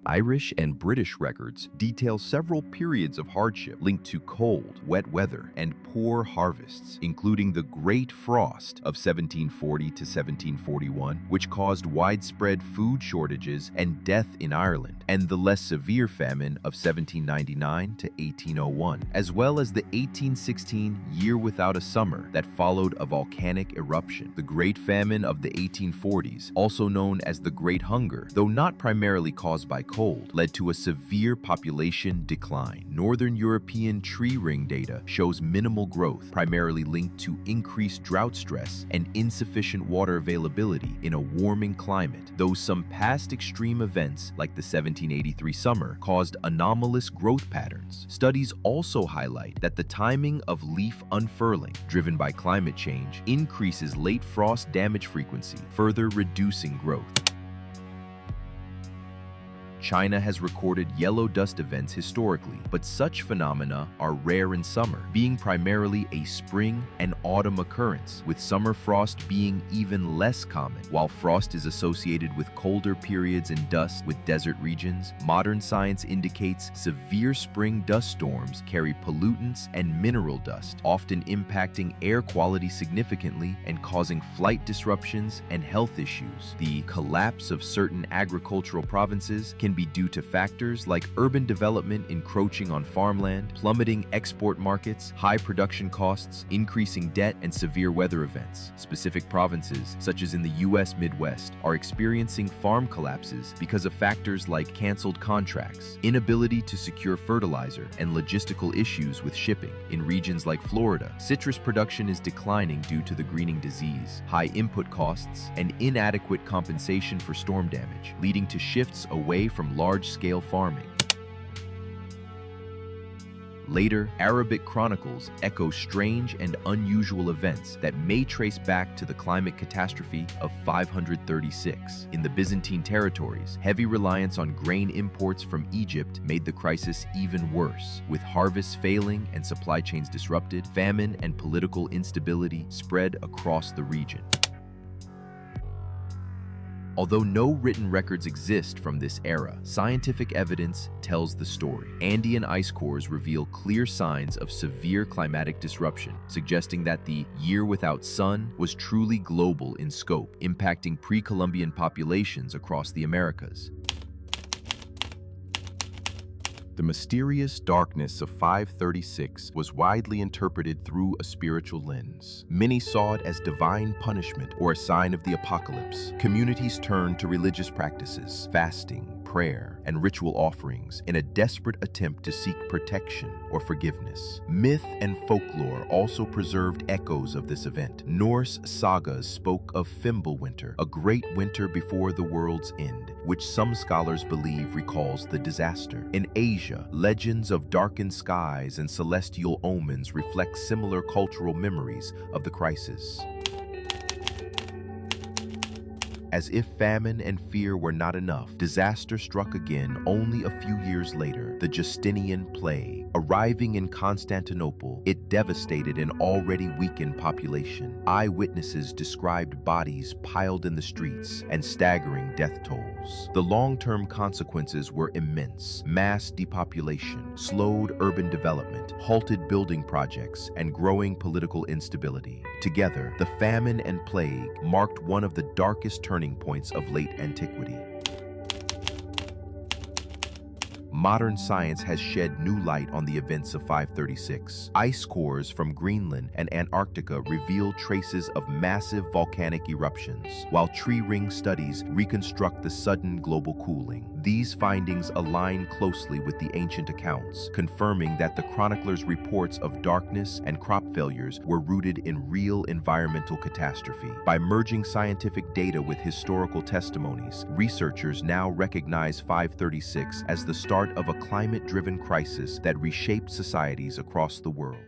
Irish and British records detail several periods of hardship linked to cold, wet weather, and poor harvests, including the Great Frost of 1740 to 1741, which caused widespread food shortages and death in Ireland, and the less severe famine of 1799 to 1801, as well as the 1816 Year Without a Summer that followed a volcanic eruption. The Great Famine of the 1840s, also known as the Great Hunger, though not primarily caused by cold, led to a severe population decline. Northern European tree ring data shows minimal growth, primarily linked to increased drought stress and insufficient water availability in a warming climate, though some past extreme events like the 1783 summer caused anomalous growth patterns. Studies also highlight that the timing of leaf unfurling, driven by climate change, increases late frost damage frequency, further reducing growth. China has recorded yellow dust events historically, but such phenomena are rare in summer, being primarily a spring and autumn occurrence, with summer frost being even less common. While frost is associated with colder periods and dust with desert regions, modern science indicates severe spring dust storms carry pollutants and mineral dust, often impacting air quality significantly and causing flight disruptions and health issues. The collapse of certain agricultural provinces can be due to factors like urban development encroaching on farmland, plummeting export markets, high production costs, increasing debt, and severe weather events. Specific provinces, such as in the U.S. Midwest, are experiencing farm collapses because of factors like canceled contracts, inability to secure fertilizer, and logistical issues with shipping. In regions like Florida, citrus production is declining due to the greening disease, high input costs, and inadequate compensation for storm damage, leading to shifts away from large-scale farming. Later, Arabic chronicles echo strange and unusual events that may trace back to the climate catastrophe of 536. In the Byzantine territories, heavy reliance on grain imports from Egypt made the crisis even worse. With harvests failing and supply chains disrupted, famine and political instability spread across the region. Although no written records exist from this era, scientific evidence tells the story. Andean ice cores reveal clear signs of severe climatic disruption, suggesting that the Year Without Sun was truly global in scope, impacting pre-Columbian populations across the Americas. The mysterious darkness of 536 was widely interpreted through a spiritual lens. Many saw it as divine punishment or a sign of the apocalypse. Communities turned to religious practices, fasting, prayer, and ritual offerings in a desperate attempt to seek protection or forgiveness. Myth and folklore also preserved echoes of this event. Norse sagas spoke of Fimbulwinter, a great winter before the world's end, which some scholars believe recalls the disaster. In Asia, legends of darkened skies and celestial omens reflect similar cultural memories of the crisis. As if famine and fear were not enough, disaster struck again only a few years later, the Justinian Plague. Arriving in Constantinople, it devastated an already weakened population. Eyewitnesses described bodies piled in the streets and staggering death tolls. The long-term consequences were immense. Mass depopulation, slowed urban development, halted building projects, and growing political instability. Together, the famine and plague marked one of the darkest turning points of late antiquity. Modern science has shed new light on the events of 536. Ice cores from Greenland and Antarctica reveal traces of massive volcanic eruptions, while tree ring studies reconstruct the sudden global cooling. These findings align closely with the ancient accounts, confirming that the chroniclers' reports of darkness and crop failures were rooted in real environmental catastrophe. By merging scientific data with historical testimonies, researchers now recognize 536 as the start of a climate-driven crisis that reshaped societies across the world.